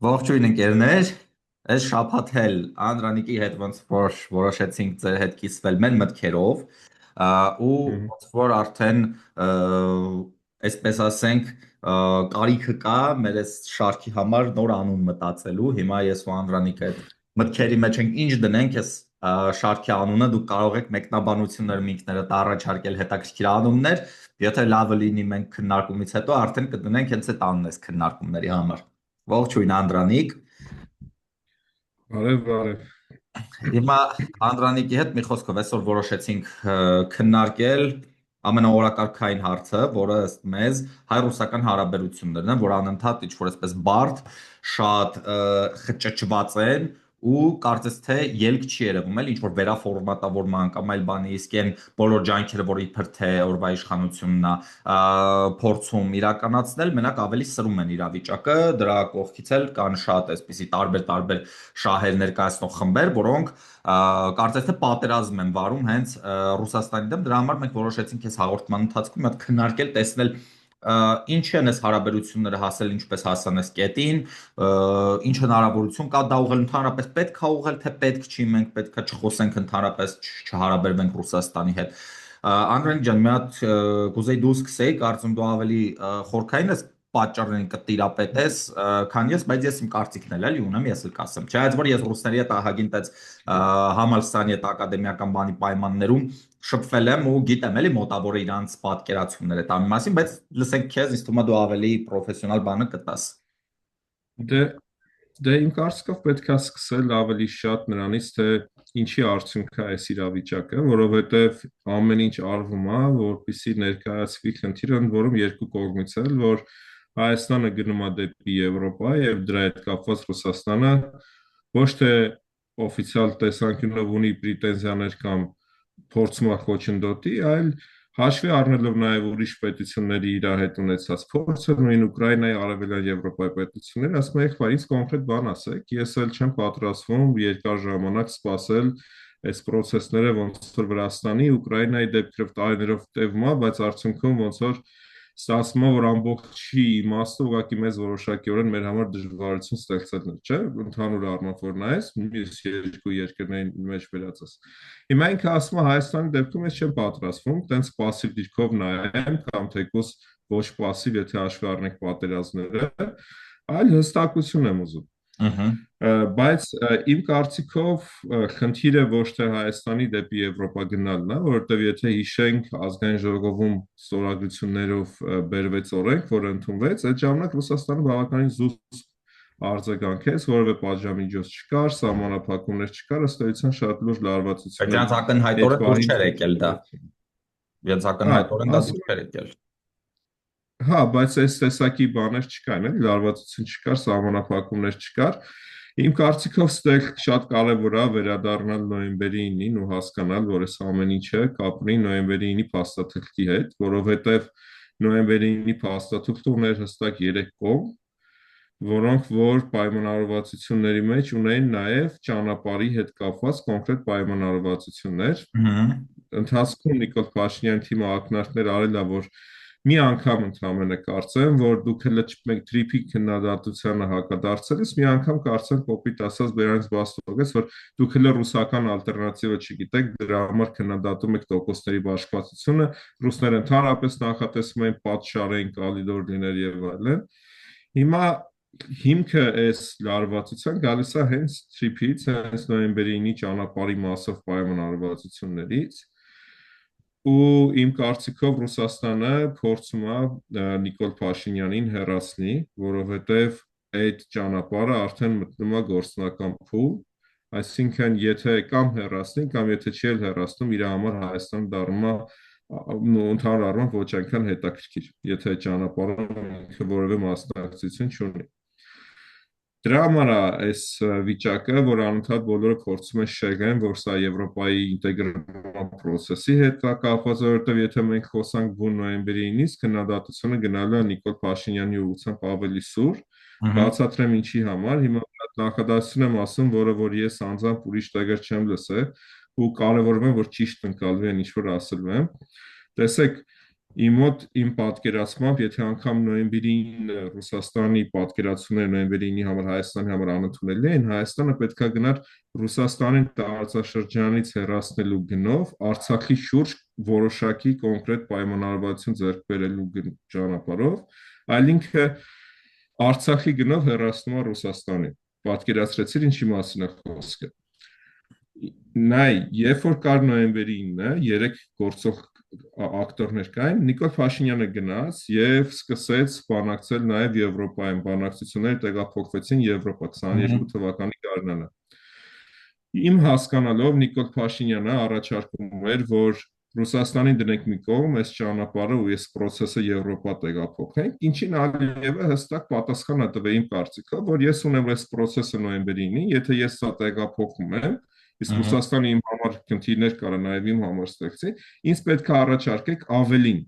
Ողջույն ընկերներ, այս շաբաթ էլ Անդրանիկի հետ ոնց որ որոշեցինք ձեր հետ կիսվել մեր մտքերով ու Մгм. ոնց որ արդեն այսպես ասենք կարիքը կա մեր այս շարքի համար նոր անուն մտածելու։ Հիմա ես ու Անդրանիկը այդ մտքերի մեջ ենք ինչ դնենք այս շարքի անունը, դուք կարող եք մեկնաբանություններ ինքներդ առաջարկել հետաքրքիր անուններ, եթե լավը լինի մենք քննարկումից հետո արդեն կդնենք հենց այդ անունն այս քննարկումների համար։ Ողջույն Անդրանիկ։ Բարև, բարև։ Հիմա Անդրանիկի հետ մի խոսքով այսօր որոշեցինք քննարկել ամենաօրակարգային հարցը, որը ըստ մեզ հայ-ռուսական հարաբերություններն են, որ անընդհատ ինչ-որ այսպես բարդ, շատ խճճված են ու կարծես թե ելք չի երևում էլ ինչ-որ վերաֆորմատավորման կամ այլ բանի, իսկ այն բոլոր ջանքերը, որ իբր թե օրվա իշխանությունն է փորձում իրականացնել, մենակ ավելի սրում են իրավիճակը, դրա կողքից էլ կան շատ այսպիսի տարբեր շահեր ներկայացնող խմբեր, որոնք կարծես թե պատերազմ են վարում հենց Ռուսաստանի դեմ։ Դրա համար մենք որոշեցինք այս հաղորդման ընթացքում մի հատ քննարկել, տեսնել ինչ են այս հարաբերությունները հասել, ինչպես հասան այս կետին, ինչ հնարավորություն կա դա ուղղել, ընդհանրապես պետք է ուղղել, թե պետք չի, մենք պետք է չխոսենք ընդհանրապես, չհարաբերվենք Ռուսաստանի հետ։ Անդրանիկ ջան, մի հատ կուզեի դու սկսեի, կարծում դու ավելի խորքային ես պատճառներին կտիրապետես, քան ես, բայց ես իմ կարծիքն էլ էլի ունեմ, ես էլ կասեմ։ Չայած որ ես ռուսների հետ ահագին տեց համալսարանի հետ ակադեմիական բանի պայմաններում շփվել եմ ու գիտեմ էլի մոտավորը իրանց պատկերացումները տամի մասին, բայց լսենք քեզ, ինձ թվում է դու ավելի պրոֆեսիոնալ բանը կտաս։ Դե, դե իմ կարծիքով պետք է սկսել ավելի շատ նրանից, թե ինչի արդյունք է այս իրավիճակը, որովհետև ամեն ինչ արվում է, որպեսզի ներկայացվի խնդիրը, ընդ որում երկու կողմից էլ, որ Հայաստանը գնում է դեպի Եվրոպա եւ դրա հետ կապված Ռուսաստանը ոչ թե օֆիցիալ տեսանկյունով ունի պրետենզիաներ կամ փորձում է խոչընդոտի, այլ հաշվի առնելով նաև ուրիշ պետությունների իր հետ ունեցած փորձը, նույն Ուկրաինայի արևելյան Եվրոպայի պետությունները, ասում են, եղբայր, ինձ կոնկրետ բան ասեք, ես էլ չեմ պատրաստվում երկար ժամանակ սպասել այս process-ները ոնց որ Վրաստանի, Ուկրաինայի դեպքերով տարիներով տևում է, բայց արդյունքում ոնց որ ստացվում է, որ ամբողջի իմաստը ուղղակի մեզ որոշակիորեն մեր համար դժվարություն ստեղծելն է, չէ՞, ընդհանուր առմամբ որ նայես, մյուս երկու երկրների մեջ վերածես։ Հիմա ինքը ասում է Հայաստանի դեպքում ես չեմ պատրաստվում, տենց пассив դիրքով նայեմ կամ թեկուզ ոչ пассив, եթե հաշվի առնենք պատերազմները, այլ հստակություն եմ ուզում։ Ըհը։ Բայց իմ կարծիքով խնդիրը ոչ թե Հայաստանի դեպի Եվրոպա գնալն է, որովհետև եթե հիշենք ազգային ժողովում ստորագրություններով բերվեց օրենք, որը ընդունվեց, այդ ժամանակ Ռուսաստանը բավականին զուսպ արձագանքեց, որևէ պատժամիջոց չկար, սահմանափակումներ չկար, ըստ էության շատ լուրջ Բայց լարվածություն էլ դրանց այդ ակնհայտորեն դուրս պահին չէր ցույց եկել դա։ տվեց։ Դրանց Հա, ակնհայտորեն դա դուրս ասում չէր եկել։ հա, բայց այս տեսակի բաներ չկային, էլի լարվածություն չկար, սահմանափակումներ չկար։ Իմ կարծիքով ստեղ շատ կարևոր է վերադառնալ նոյեմբերի 9-ին ու հասկանալ, որ այս ամեն ինչը կապ ունի նոյեմբերի 9-ի փաստաթղթի հետ, որովհետև նոյեմբերի 9-ի փաստաթուղթը ուներ հստակ 3 կողմ, որոնք որ պայմանավորվածությունների մեջ ունեն նաև ճանապարհի հետ կապված կոնկրետ պայմանավորվածություններ, Ըհը։ ընթացքում Նիկոլ Փաշինյանի թիմը ակնարկներ արել է, որ մի անգամ ընդհանրապես կարծեմ, որ դուք հենց մեկ տրիփի քննադատությանը հակադարձել ես, մի անգամ կարծեմ կոպիտ ասած բերանից բաց թողեց, որ դուք հենց ռուսական ալտերնատիվը չգիտեք, դրա համար քննադատում եք տոկոսների բաշխվածությունը, ռուսները ընդհանրապես նախատեսում են պատշարեն, կալիդոր լինել եւ այլն։ Հիմա հիմքը այս լարվածության գալիս է հենց տրիփից, հենց նոյեմբերի 9-ի ճանապարհի մասով պայմանավորվածություններից ու իմ կարծիքով Ռուսաստանը փորձում է Նիկոլ Փաշինյանին հեռացնի, որովհետև այդ ճանապարհը արդեն մտնում է գործնական փուլ, այսինքն եթե կամ հեռացնի, կամ եթե չի էլ հեռացնում, իր համար Հայաստանը դառնում է ընդհանուր առմամբ ոչ այնքան հետաքրքիր, եթե ճանապարհում ինքը որևէ մասնակցություն չունի։ Դրա համար է այս վիճակը, որ անընդհատ բոլորը փորձում են շեղեն, որ սա Եվրոպայի ինտեգրման process-ի հետ է կապված, որովհետև եթե մենք խոսանք բուն նոյեմբերի 9-ից, քննադատությունը գնալու է Նիկոլ Փաշինյանի ուղղությամբ ավելի սուր, Ըհը։ բացատրեմ ինչի համար, հիմա նախադասություն եմ ասում, որը որ ես անձամբ ուրիշ տեղեր չեմ լսել ու կարևորում եմ, որ ճիշտ ընկալվի այն ինչ որ ասել եմ։ Տեսեք, Իմ մոտ իմ պատկերացմամբ, եթե անգամ նոյեմբերի 9-ը Ռուսաստանի պատկերացումները նոյեմբերի 9-ի համար Հայաստանի համար անընդունելի են, Հայաստանը պետքա գնար Ռուսաստանին տարածաշրջանից հեռացնելու գնով Արցախի շուրջ որոշակի կոնկրետ պայմանավորվածություն ձեռք բերելու ճանապարհով, այլ ինքը Արցախի գնով հեռացնում է Ռուսաստանին։ Պատկերացրեցիր ինչի մասին է խոսքը։ Նայ, երբ որ կար նոյեմբերի 9-ը, երեք գործող ակտորներ կային, Նիկոլ Փաշինյանը գնաց եւ սկսեց բանակցել նաեւ Եվրոպայում, բանակցությունները տեղափոխվեցին Եվրոպա 22 թվականի գարնանը։ Իմ հասկանալով Նիկոլ Փաշինյանը առաջարկում էր, որ Ռուսաստանին դնենք մի կողմ, այս ճանապարհը ու այս process-ը Եվրոպա տեղափոխենք, ինչին Ալիևը հստակ պատասխան տվե իմ կարծիքով, որ ես ունեմ այս process-ը նոյեմբերի 9-ին, եթե ես սա տեղափոխում եմ, իսկ Ռուսաստանը իմ համար քննիներ կարա նաև իմ համար ստեղծի, ինձ պետք է առաջարկեք ավելին,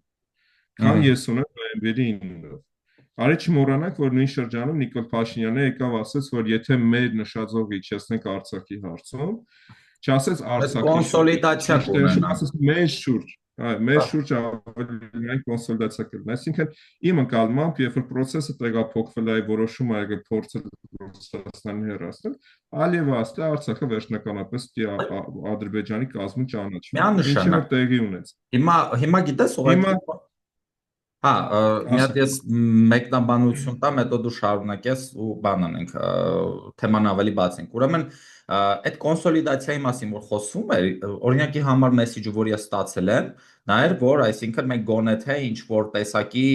քան ես ունեմ նոյեմբերի 9-ով։ Արի չմոռանանք, որ նույն շրջանում Նիկոլ Փաշինյանը եկավ ասաց, որ եթե մեր նշաձողը իջեցնենք Արցախի հարցում, չասեց Բայց Արցախի կոնսոլիդացիա շուրջ, կունենան։ ասաց մեր շուրջ, մեր շուրջ ավելի կոնսոլիդացիա կլինի։ Այսինքն իմ ընկալմամբ, երբ որ process-ը տեղափոխվել է, որոշումը եկել փորձել Ռուսաստանի հեռացնել, Ալիևը ասել է Արցախը վերջնականապես Ադրբեջանի կազմում ճանաչվի, ինչը որ Միանշանակ։ տեղի ունեց։ Հիմա գիտես Հիմա ուղղակի հա, մի հատ ես մեկնաբանություն տամ, հետո դու շարունակես ու բան անենք, թեման ավելի բացենք։ Ուրեմն, այդ կոնսոլիդացիայի մասին, որ խոսվում է, օրինակի համար մեսեջը, որ ես ստացել եմ, նա էր, որ այսինքն մենք գոնե թե ինչ որ տեսակի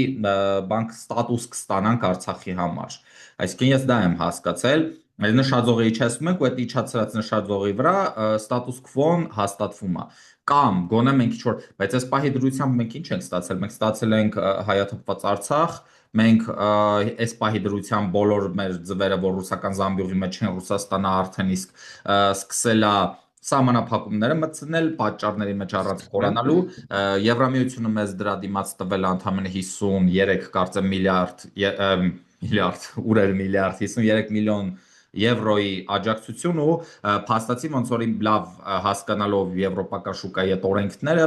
բանկ ստատուս կստանանք Արցախի համար։ Այսինքն ես դա եմ հասկացել, այս նշաձողը իջեցնում ենք ու այդ իջացած նշաձողի վրա ստատուս քվոն հաստատվում է կամ գոնե մենք ինչ որ, բայց այս պահի դրությամբ մենք ինչ ենք ստացել, մենք ստացել ենք հայաթափված Արցախ, մենք այս պահի դրությամբ բոլոր մեր ձվերը, որ ռուսական զամբյուղի մեջ են, Ռուսաստանը արդեն իսկ սկսել է սահմանափակումները մտցնել պատճառների մեջ առանց խորանալու, Եվրամիությունը մեզ դրա դիմաց տվել է ընդամենը 53 կարծեմ միլիարդ, ուր էր միլիարդ, 53 միլիոն եվրոյի աջակցություն ու փաստացի ոնց որ իմ լավ հասկանալով եվրոպական շուկայի այդ օրենքները,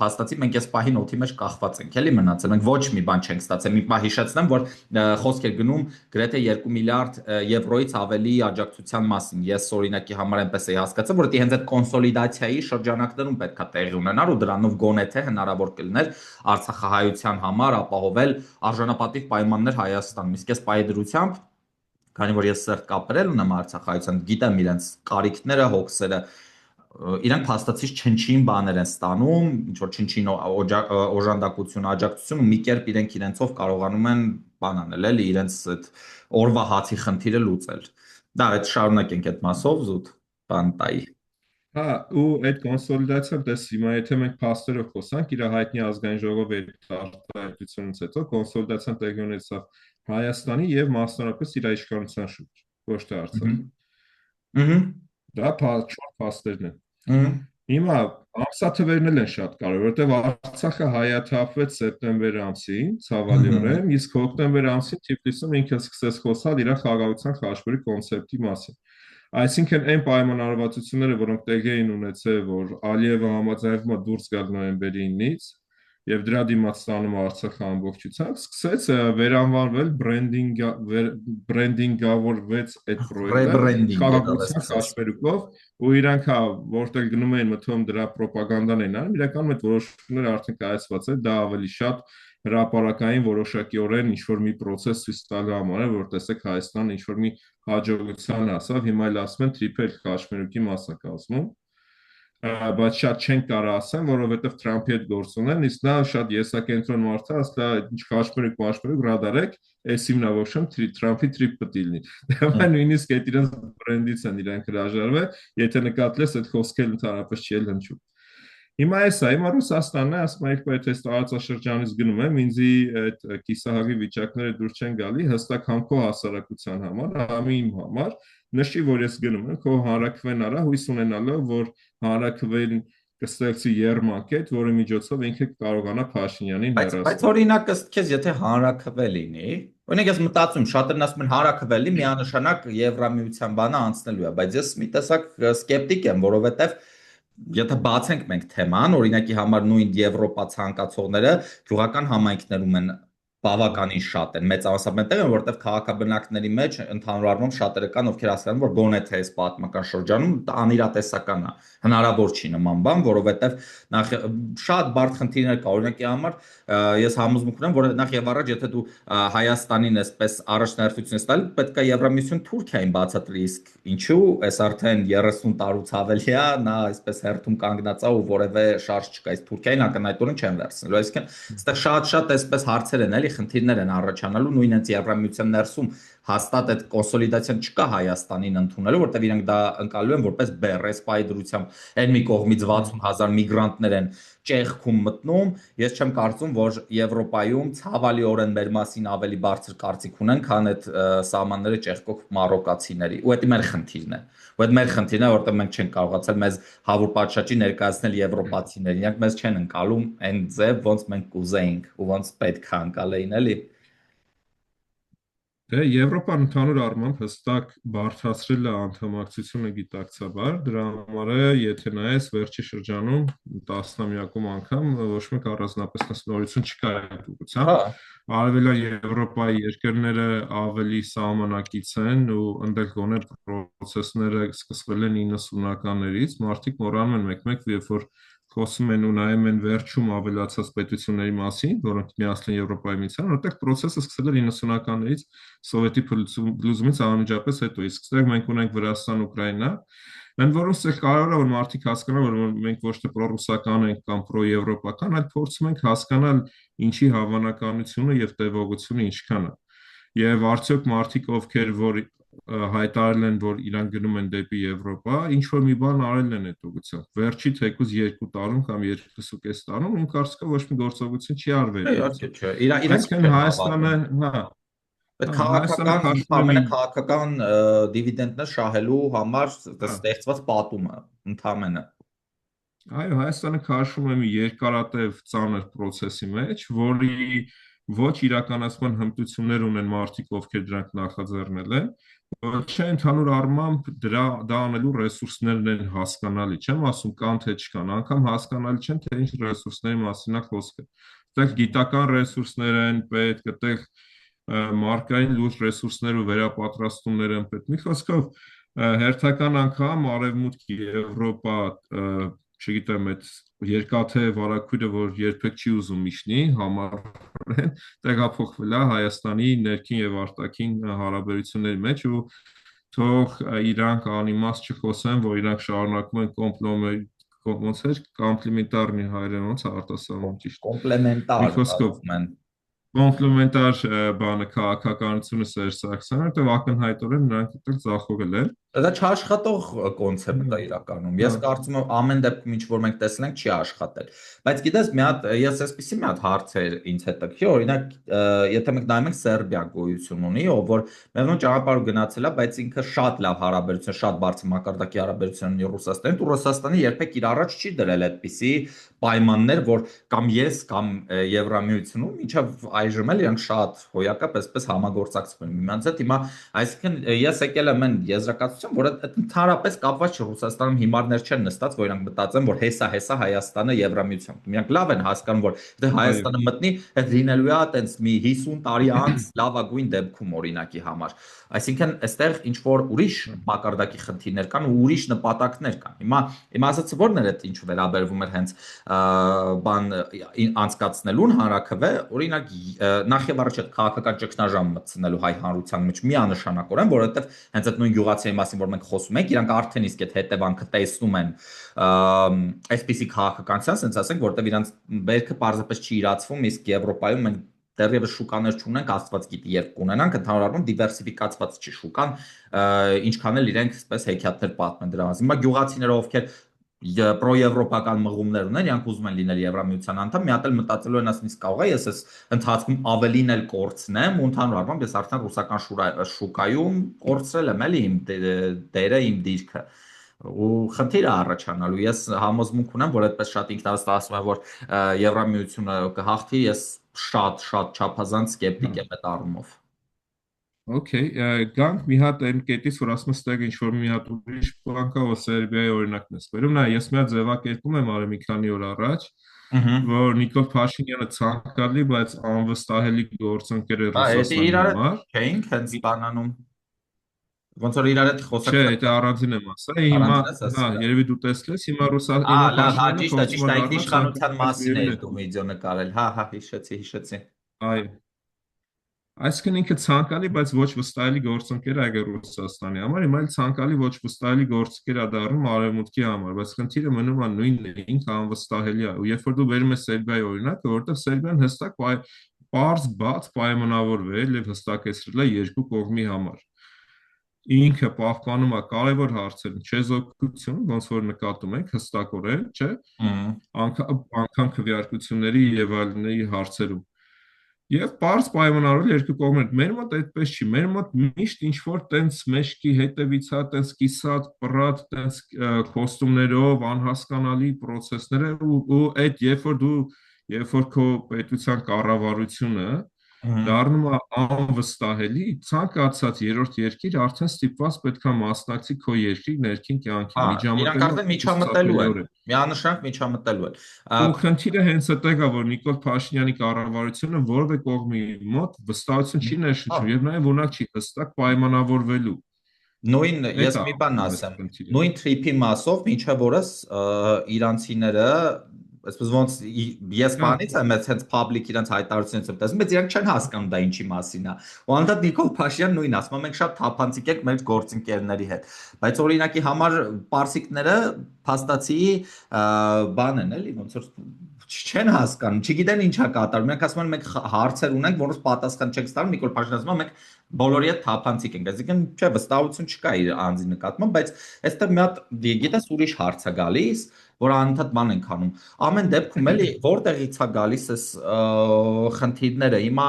փաստացի մենք այս պահին օդի մեջ կախված ենք, էլի մնացել ենք, ոչ մի բան չենք ստացել։ Մի պահ հիշեցնեմ, որ խոսք է գնում գրեթե 2 միլիարդ եվրոյից ավելի աջակցության մասին։ Ես օրինակի համար այնպես էի հասկացել, որ դա հենց այդ կոնսոլիդացիայի շրջանակներում պետքա տեղի ունենար ու դրանով գոնե թե հնարավոր կլիներ Արցախահայության համար ապահովել արժանապատիվ պայմաններ Հայաստանում։ Իսկ այս պահի դրությամբ քանի որ ես սերտ կապրել ունեմ Արցախայցյան, գիտեմ իրենց կարիքները, հոգսերը, իրանք փաստացի չնչին բաներ են ստանում, ինչ որ չնչին օժանդակություն, աջակցություն ու մի կերպ իրենք իրենցով կարողանում են բան անել, էլի իրենց այդ օրվա հացի խնդիրը լուծել։ Դա այդ շարունակենք այդ մասով զուտ բան տայի։ Հա, ու այդ կոնսոլիդացիան դες հիմա եթե մենք փաստերով խոսանք, իր հայտնի ազգային ժողովի արտահայտությունից հետո կոնսոլիդացիան տեղի ունեցավ Հայաստանի եւ մասնավորապես իր իշխանության շուրջ, ոչ թե Արցախի։ Ահա։ Դա չոր փաստերն են։ Ահա։ Հիմա ամսաթվերն էլ են շատ կարևոր, որտեղ Արցախը հայաթափվեց սեպտեմբեր ամսին, ցավալիորեն, իսկ հոկտեմբեր ամսին Թիֆլիսում ինքը սկսեց խոսալ իր խաղաղության խաչմերուկ կոնցեպտի մասին։ Այսինքն այն պայմանավորվածությունները, որոնք տեղի էին ունեցել, որ Ալիևը համաձայնվում է դուրս գալ նոյեմբերի 9-ից եւ դրա դիմաց ստանում Արցախը ամբողջությամբ, սկսեց վերանվանվել բրենդինգավորվեց այդ պրոյեկտը խաղաղության խաչմերուկով ու իրանք հա որտեղ գնում էին մտնում դրա ռոպագանդան են անում, իրականում այդ որոշումները արդեն կայացված է, դա ավելի շատ հրապարակային որոշակիորեն ինչ որ մի process ցույց տալու համար է, որ տեսեք Հայաստանը ինչ որ մի հաջողության հասավ, հիմա էլ ասում են triple խաչմերուկի մասնակազմում, բայց շատ չեն կարող ասեն, որովհետև Թրամփի հետ գործ ունեն, իսկ նա շատ եսակենտրոն մարդ է, ասա ինչ խաչմերուկ ռադարեք, էս հիմնա ոչ եմ Թրամփի տրիպ պետք լինի։ Դա նույնիսկ այդ իրենց բրենդից են իրանք հրաժարվել, եթե նկատես այդ խոսքերը ընդհանրապես չի հնչում։ Հիմա հիմա Ռուսաստանն է, ասում է, երբ այս տարածաշրջանից գնում եմ, ինձի այդ կիսահագի վիճակները դուր չեն գալի, հստակ համ քո հասարակության համար, համ իմ համար, նշի, որ ես գնում եմ, քո հանրաքվեն արա, հույս ունենալով, որ հանրաքվեն կստեղծի երմակետ, որի միջոցով ինքը կարողանա Փաշինյանին հեռացնել։ Բայց օրինակ ըստ քեզ, եթե հանրաքվե լինի, օրինակ ես մտածում, շատերն ասում են հանրաքվե լինի, միանշանակ Եվրամիության բանը անցնելու է, բայց ես մի տեսակ սկեպտիկ եմ, որովհետև եթե բացենք մենք թեման, օրինակի համար նույն Եվրոպա ցանկացողները գյուղական համայնքներում են բավականին շատ են, մեծամասնաբար տեղ են, որտեղ քաղաքաբնակների մեջ ընդհանուր առմամբ շատերը կան, ովքեր հասկանում, որ գոնե թե այս պատմական շրջանում դա անիրատեսական է, հնարավոր չի նման բան, որովհետև նախ շատ բարդ խնդիրներ կա, օրինակի համար ես համոզմունք ունեմ, որ նախ եւ առաջ եթե դու Հայաստանին այսպես առաջնահերթություն ես տալի, պետք է Եվրամիություն Թուրքիային բացատրի, իսկ ինչու, այս արդեն 30 տարուց ավելի է, նա այսպես հերթում կանգնած է ու որևէ շարժ չկա, իսկ Թուրքիային ակնհայտորեն չեն վերցնելու, այսինքն այստեղ շատ-շատ այսպես հարցեր են, էլի խնդիրներ են առաջանալու, նույն հենց Եվրամիության ներսում հաստատ այդ կոնսոլիդացիան չկա Հայաստանին ընդունելու, որտեղ իրենք դա ընկալում են որպես բեռ, այս պայդրությամբ այն մի կողմից 60,000 միգրանտներ են Ճեխքում մտնում, ես չեմ կարծում, որ Եվրոպայում ցավալիորեն մեր մասին ավելի բարձր կարծիք ունեն, քան այդ սահմանները ճեղքող մարոկացիների, ու դա մեր խնդիրն է։ Ու այդ մեր խնդիրն է, որտեղ մենք չենք կարողացել մեզ հավուր պատշաճի ներկայացնել եվրոպացիներին, իրանք մեզ չեն ընկալում այն ձև, ոնց մենք կուզեինք ու ոնց պետք է ընկալեին, էլի։ Դե Եվրոպան ընդհանուր առմամբ հստակ բարթացրել է անդամակցությունը գիտակցաբար, դրա համար է, եթե նայես վերջի շրջանում 10-ամյակում անգամ ոչ մեկ առանձնապես նորություն չկա այդ Հա, ուղղությամբ։ Արևելյան Եվրոպայի երկրները ավելի սահմանակից են ու ընդել գոնե process-ները սկսվել են 90-ականներից, մարդիկ մոռանում են մեկ-մեկ, երբ որ խոսում են ու նայում են վերջում ավելացած պետությունների մասին, որոնք միացել են Եվրոպայի միությանը, որտեղ process-ը սկսել էր 90-ականներից Սովետի փլուզումից անմիջապես հետո, իսկ ստեղ մենք ունենք Վրաստան, Ուկրաինա, ընդ որում ստեղ կարևոր է որ մարդիկ հասկանան, որ մենք ոչ թե պրոռուսական ենք կամ պրոեվրոպական, այլ փորձում ենք հասկանալ ինչի հավանականությունը եւ տևողությունը ինչքան է։ Եվ արդյոք մարդիկ, ովքեր որ հայտարարել են, որ իրանք գնում են դեպի Եվրոպա, ինչ որ մի բան արել են այդ ուղղությամբ։ Վերջի թեկուզ 2 տարում կամ 2.5 տարում իմ կարծիքով ոչ մի գործողություն չի արվել այդ իհարկե ուղղությամբ։ չէ։ Իրանք Այսինքն չեն Հայաստանը, հավատում։ հա, Այդ Հայաստանը քաղաքական, քաշում է մի ընդհանրապես քաղաքական դիվիդենդներ շահելու համար հա, ստեղծված պատում է, ընդհանրապես։ այո, Հայաստանը քաշում է մի երկարատև ծանր process-ի մեջ, որի ոչ իրականացման հմտություններ ունեն մարդիկ, ովքեր դրանք նախաձեռնել են, ոչ թե ընդհանուր առմամբ դա անելու ռեսուրսներն են հասկանալի, չեմ ասում կան թե չկան, անգամ հասկանալի չեն թե ինչ ռեսուրսների մասին է խոսքը։ Այդտեղ գիտական ռեսուրսներ են պետք, այդտեղ մարդկային լուրջ ռեսուրսներ ու վերապատրաստումներ են պետք։ Մի խոսքով հերթական անգամ Արևմուտք Եվրոպա չգիտեմ, այդ երկաթե վարակույրը, որ երբեք չի ուզում իջնի, համառեն, տեղափոխվել է Հայաստանի ներքին եւ արտաքին հարաբերությունների մեջ ու թող իրանք անիմաստ չխոսեն, որ իրանք շարունակում են ոնց էր կոմպլիմենտարնի հայերեն ոնց է արտասանում ճիշտ։ Մի Կոմպլեմենտար խոսքով ասում են։ կոմպլեմենտար բանը քաղաքականությունը Սերժ Սարգսյանը, որտեղ ակնհայտորեն նրանք այդտեղ ձախողել են։ Դա չաշխատող կոնցեպտ է իրականում։ Ես Հա, կարծում եմ ամեն դեպքում ինչ որ մենք տեսնենք չի աշխատել։ Բայց գիտես, մի հատ ես այսպեսի մի հատ հարց էր ինձ հետաքրքիր, օրինակ, եթե մենք նայում ենք Սերբիան գոյություն ունի, ով որ մեղուն ճանապարհով գնացել է, բայց ինքը շատ լավ հարաբերություն, շատ բարձր մակարդակի հարաբերություն ունի Ռուսաստանին, ու Ռուսաստանը երբեք իր առաջ չի դրել այդպիսի պայմաններ, որ կամ ես կամ Եվրամիությունում, ինչեւ այժմ էլ իրանք շատ հոյակապ այսպես համագործակցում են միմյանց հետ։ Հիմա այսինքն ես եկել եմ այն եզրակացության, որ այդ ընդհանրապես կապված չէ Ռուսաստանում հիմարներ չեն նստած, որ իրանք մտածեն, որ հեսա Հայաստանը Եվրամիություն։ Իրանք լավ են հասկանում, որ եթե այո, Հայաստանը մտնի, այդ լինելու է տենց մի 50 տարի անց լավագույն դեպքում օրինակի համար։ Այսինքն այստեղ ինչ որ ուրիշ մակարդակի խնդիրներ կան ու ուրիշ նպատակներ կան։ Հիմա ասացի որն էր այդ ինչ վերաբերվում էր հենց բան անցկացնելուն հանրաքվե, օրինակ նախ եւ առաջ այդ քաղաքական ճգնաժամ մտցնելու հայ հանրության մեջ միանշանակորեն, որովհետեւ հենց այդ նույն գյուղացիների մասին, որ մենք խոսում ենք, իրանք արդեն իսկ այդ հետևանքը տեսնում են այսպիսի քաղաքականության, ասենք ասենք, որտեվ իրանք բերքը պարզապես չի իրացվում, իսկ Եվրոպայում մենք դեռևս շուկաներ չունենք, Աստված գիտի երբ կունենանք, ընդհանուր առմամբ դիվերսիֆիկացված չի շուկան, ինչքան էլ իրենք այսպես հեքիաթներ պատմեն դրա մասին։ Հիմա գյուղացիները, ովքեր պրոեվրոպական մղումներ ունեն, իրանք ուզում են լինել Եվրամիության անդամ, մի հատ էլ մտածելու են ասեն, իսկ կարող է ես այս ընթացքում ավելին էլ կորցնեմ, ու ընդհանուր առմամբ ես արդեն ռուսական շուկայում կորցրել եմ էլի իմ դերը, իմ դիրքը ու խնդիր է առաջանալու։ Ես համոզմունք ունեմ, որ այդպես շատ ինքնավստահ եմ, որ Եվրամիությունը կհաղթի, ես շատ չափազանց սկեպտիկ եմ այդ առումով։ Okay, գանք մի հատ այն կետից, որ ասում ստեղ ինչ որ մի հատ ուրիշ բան կա, որ Սերբիայի օրինակն է վերում, նա ես մի հատ ձևակերպում եմ արել մի քանի օր առաջ, Ահա։ որ Նիկոլ Փաշինյանը ցանկալի, բայց անվստահելի գործընկեր է Դա էդի Ռուսաստանի իրար հետ համար։ չէինք հենց բանանում։ Ոնց որ իրար հետ Չէ, խոսակցած դա առանձին եմ ասա։ Հիմա, առանձին ես հա, ասել։ երևի դու տեսնես, հիմա Լավ, հա, Փաշինյանը ճիշտ փորձում է, է դառնալ ինքնիշխանության ցանկալի, բայց մասին միևնույն էիր է։ դու վիդեո նկարել։ Հա, հիշեցի։ Այո։ Այսինքն ինքը ցանկալի, բայց ոչ վստահելի գործընկեր է այգը Ռուսաստանի համար, հիմա էլ ցանկալի ոչ վստահելի գործընկեր է դառնում Արևմուտքի համար, բայց խնդիրը մնում է նույնն է, ինքը անվստահելի է։ Ու երբ որ դու վերում ես Սերբիայի օրինակը, որովհետև Սերբիան հստակ պարզ բաց պայմանավորվել եւ հստակեցրել է երկու կողմի համար։ Ինքը պահպանում է կարևոր հարցերում չեզոքություն, ոնց որ նկատում եք հստակորեն, չէ՞, Ահա։ անգամ քվեարկությունների եւ այլնի հարցերում։ Եվ պարզ պայմանավորել երկու կողմերը։ Մեր մոտ այդպես չի։ Մեր մոտ միշտ ինչ որ տենց մեջքի հետևից հա տենց կիսատ, պռատ, տենց կոստումներով անհասկանալի process-ներ են ու այդ երբ որ քո պետության կառավարությունը դառնում է անվստահելի, ցանկացած երրորդ երկիր արդեն ստիպված պետքա մասնակցի քո երկրի ներքին Հա, կյանքին, իրանք միջամտելու արդեն միջամտելու են։ ամբողջատուորեն։ Միանշանակ միջամտելու են։ Ու խնդիրը հենց այդտեղ է, որ Նիկոլ Փաշինյանի կառավարությունը որևէ կողմի մոտ վստահություն չի Հա, ներշնչում եւ նաեւ ունակ չի հստակ պայմանավորվելու։ նույն Այդ ես է մի բան ամենամեծ ասեմ, խնդիրը։ նույն թրիփի մասով մինչև օրս իրանցիները, այսպես ոնց ես Հա, բանից եմ այս հենց public իրանց հայտարարությունից եմ տեսնում, բայց իրանք չեն հասկանում դա ինչի մասին է։ Ու անդադ Նիկոլ Փաշինյան նույնն ասում է, մենք շատ թափանցիկ ենք մեր գործընկերների հետ։ Բայց օրինակի համար պարսիկները փաստացի բան են էլի, ոնց որ չեն հասկանում, չգիտեն ինչա կատարում։ Մենք ասում ենք մենք հարցեր ունենք, որոնց պատասխան չենք ստանում։ Նիկոլ Փաշինյանը ասում է մենք բոլորի հետ թափանցիկ ենք, այսինքն չէ, վստահություն չկա իր անձի նկատմամբ, բայց այստեղ մի հատ գիտես ուրիշ հարց է գալիս, որ անընդհատ բան ենք անում։ Ամեն դեպքում էլի որտեղից է գալիս այս խնդիրները։ Հիմա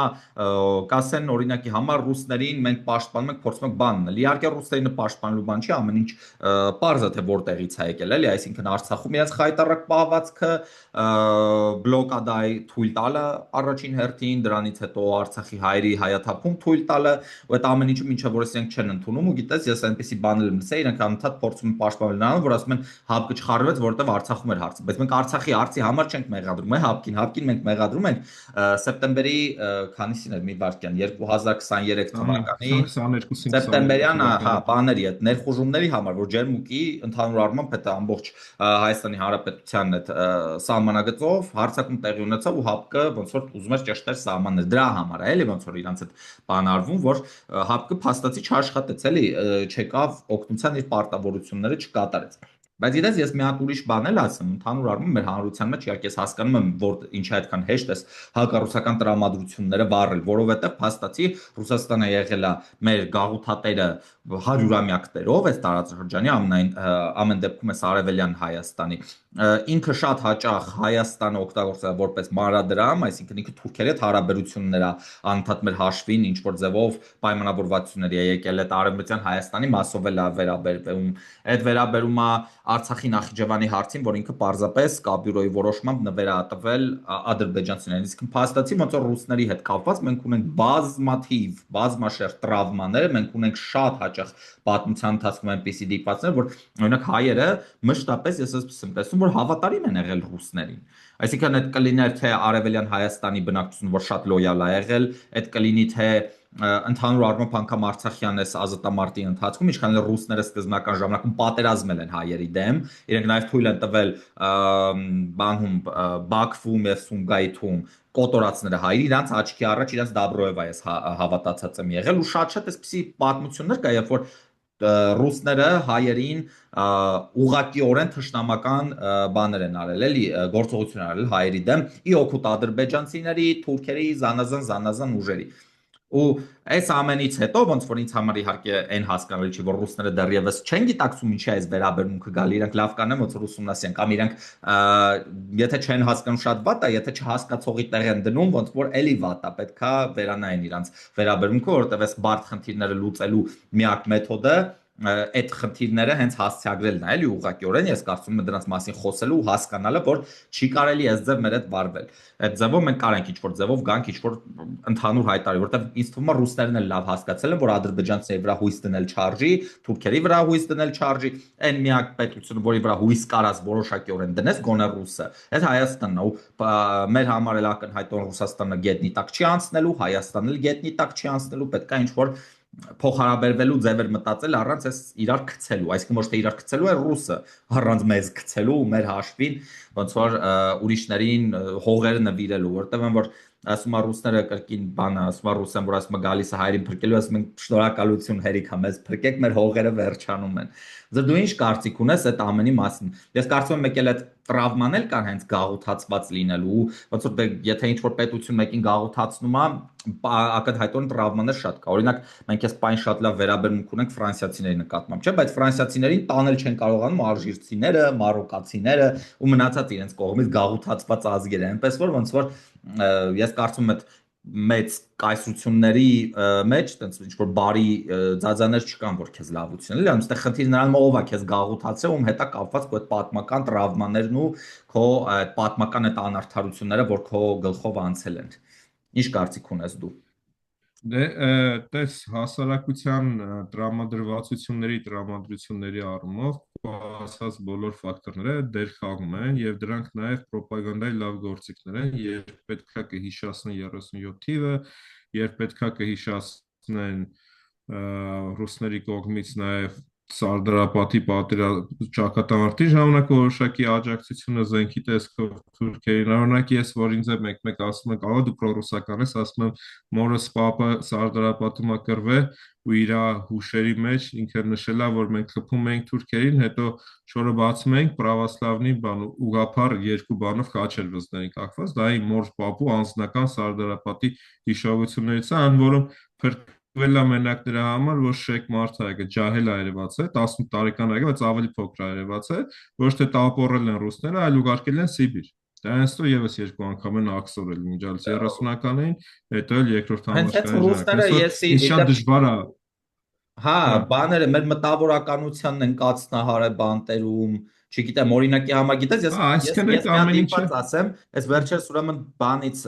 կասեն օրինակի համար ռուսներին մենք պաշտպանում ենք, փորձում ենք բանել։ Իհարկե ռուսերինը պաշտպանելու բան չի, ամեն ինչ պարզ է թե որտեղից է եկել, էլի, այսինքն Արցախում իրաց խայտարակ պահվածքը բլոկադայի թույլ տալը առաջին հերթին, դրանից հետո Արցախի հայերի հայաթափում թույլ տալը, ու այդ ամեն ինչը մինչև որս իրենք չեն ընդունում ու գիտես ես այնպեսի բաներ եմ լսել իրենք անընդհատ փորձում են պաշտպանել նրան որ ասում են հապկը չխառնվեց որովհետև Արցախում էր հարցը բայց մենք Արցախի հարցի համար չենք մեղադրում հապկին մենք մեղադրում ենք սեպտեմբերի քանիսին էր մի վարքյան 2023 ահա, թվականի 22-22 սեպտեմբերյան հա թվականի բաների այդ ներխուժումների համար որ ջերմուկի ընդհանուր առմամբ այդ ամբողջ Հայաստանի Հանրապետության այդ սահմանագծով հարցակում տեղի ունեցավ ու հապկը ոնց որ ուզում էր ճշտել սահմաններ դրա համար է էլի ոնց որ իրանց այդ բան արվում որ հապկը փաստացի չաշխատեց էլի չեկավ օգնության իր պարտավորությունները չկատարեց բայց իրենց ես մի հատ ուրիշ բան էլ ասեմ ընդհանուր առմամբ մեր հանրության մեջ իհարկե ես հասկանում եմ որ ինչի այդքան հեշտ է հակառուսական տրամադրությունները վառել որովհետև փաստացի Ռուսաստանը եղել է մեր գաղութատերը հարյուրամյակներով այս տարածաշրջանի ամեն դեպքում էս արևելյան Հայաստանի ինքը շատ հաճախ Հայաստանը օգտագործել է որպես մանրադրամ, այսինքն ինքը թուրքերի հետ հարաբերություններ է անդադ մեր հաշվին ինչ որ ձևով պայմանավորվածությունների է եկել այդ արևմտյան Հայաստանի մասով էլ է վերաբերվում։ Այդ վերաբերում է Արցախի Նախիջևանի հարցին, որ ինքը պարզապես Կաբյուրոյի որոշմամբ նվեր է տվել ադրբեջանցիներին։ Իսկ փաստացի ոնց որ ռուսների հետ կապված մենք ունենք բազմաշերտ տրավմաներ, մենք ունենք շատ հաճախ պատմության ընթացքում այնպիսի դիպացներ, որ օրինակ հայերը մշտապես ես այսպես եմ տեսնում, որ հավատարիմ են եղել ռուսներին։ Այսինքն այդ կլիներ թե Արևելյան Հայաստանի բնակչությունը, որ շատ լոյալ է եղել, այդ կլինի թե ընդհանուր առմամբ անգամ Արցախյան էս ազատամարտի ընթացքում, ինչքան էլ ռուսները սկզբնական ժամանակում պատերազմել են հայերի դեմ, իրենք նաև թույլ են տվել բանհում Բաքվում եւ Սումգայիթում կոտորածները հայերի իրանց աչքի առաջ իրանց Դաբրոևա ես հավատացած եմ եղել ու շատ այսպիսի պատմություններ կա, երբ որ ռուսները հայերին ուղղակիորեն թշնամական բաներ են արել, էլի գործողություն արել հայերի դեմ՝ ի օգուտ ադրբեջանցիների, թուրքերի, զանազան ուժերի։ Ու այս ամենից հետո ոնց որ ինձ համար իհարկե այն հասկանալի չի որ ռուսները դեռևս չեն գիտակցում ինչի է այս վերաբերմունքը գալի իրանք լավ կանեն ոնց որ ուսումնասիրեն կամ իրանք եթե չեն հասկանում շատ վատ է եթե չհասկացողի տեղ են դնում ոնց որ էլի վատ է պետքա վերանային իրանք վերաբերմունքը որովհետև այս բարդ խնդիրները լուծելու միակ մեթոդը այդ խնդիրները հենց հասցեագրելն է, էլի ուղղակիորեն ես կարծում եմ դրանց մասին խոսելու ու հասկանալը, որ չի կարելի այս ձև մեր հետ վարվել։ Այդ ձևով մենք կարանք ինչ-որ ձևով գանք ինչ-որ ընդհանուր հայտարարի, որովհետև ինձ թվում է ռուսներն էլ լավ հասկացել են, որ ադրբեջանցիների վրա հույս դնել չարժի, թուրքերի վրա հույս դնել չարժի, այն միակ պետությունը, որի վրա հույս կարած որոշակիորեն դնես, գոնե ռուսը, այդ Հայաստանն է, ու մեր համար էլ ակնհայտ է Ռուսաստանը գետնի տակ չի անցնելու, Հայաստանն էլ գետնի տակ չի անցնելու, պետք է ինչ-որ փոխհարաբերվելու ձևեր մտածել առանց այս իրար գցելու, այսինքն ոչ թե իրար գցելու է ռուսը, առանց մեզ գցելու ու մեր հաշվին ոնց որ ուրիշներին հողերը նվիրելու, որտեղ որ ասում է ռուսները կրկին բանը, ասում է ռուսեն, որ ասում է գալիս է հայրին փրկելու, ասում են շնորհակալություն հերիք, մեզ փրկեք, մեր հողերը վերջանում են։ Դու ինչ կարծիք ունես այդ ամենի մասին։ Ես կարծում եմ մեկ էլ այդ տրավման էլ կար հենց գաղութացված լինելու, ոնց որ եթե ինչ-որ պետություն մեկին գաղութացնում է, ակնհայտորեն տրավմաներ շատ կա։ Օրինակ, մենք այս պայն շատ լավ վերաբերմունք ունենք ֆրանսիացիների նկատմամբ, չէ՞, բայց ֆրանսիացիներին տանել չեն կարողանում ալժիրցիները, մարոկացիները ու մնացած իրենց կողմից գաղութացված ազգերը, այնպես որ ոնց որ ես կարծում եմ այդ մեծ կայսրությունների մեջ տենց ինչ որ բարի ձածաներ չկան, որ քեզ լավություն էլի, այստեղ խնդիրը նրան ով է քեզ գաղութացել, ում հետ է կապված քո այդ պատմական տրավմաներն ու քո այդ պատմական այդ անարդարությունները, որ քո գլխով անցել են։ Ինչ կարծիք ունես դու։ Դե տես հասարակության տրամադրությունների առումով ասած բոլոր ֆակտորները դեր խաղում են եւ դրանք նաեւ ռոպագանդայի լավ գործիքներ են, երբ պետքա կհիշացնեն 37 թիվը, երբ պետքա կհիշացնեն ռուսների կողմից նաեւ Սարդարապատի ճակատամարտի ժամանակ որոշակի աջակցությունը զենքի տեսքով թուրքերին, օրինակ ես որ ինձ մեկ-մեկ ասում են, ահա դու պրոռուսական ես, ասում եմ մորս պապը Սարդարապատում կրվել ու իր հուշերի մեջ ինքը նշել է, որ մենք խփում ենք թուրքերին, հետո շորը բացում ենք պրավասլավնի բան ուղափառ երկու բանով խաչեր վզների կախված, դա իմ մոր պապու անձնական Սարդարապատի հիշողություններից է, այն որում Վելա մենակ դրա համար, որ շեք մարդ է, ջահել է երևաց է, 18 տարեկան է, բայց ավելի փոքր է երևաց է, ոչ թե տապորել են ռուսները, այլ ուղարկել են Սիբիր։ Դա հենց եւս երկու անգամ են աքսորել մինչալից 30-ականներին, հետո էլ երկրորդ Հենց այդ համաշխարհային ռուսները եսի ժամանակ։ Շատ դժվար է։ հա, բաները մեր մտավորականությանն են կացնահարը բանտերում, չգիտեմ, օրինակի համար գիտես, Այսինքն այդ ես մի հատ ամեն ինչը դիպած ասեմ, այս վերջերս ուրեմն բանից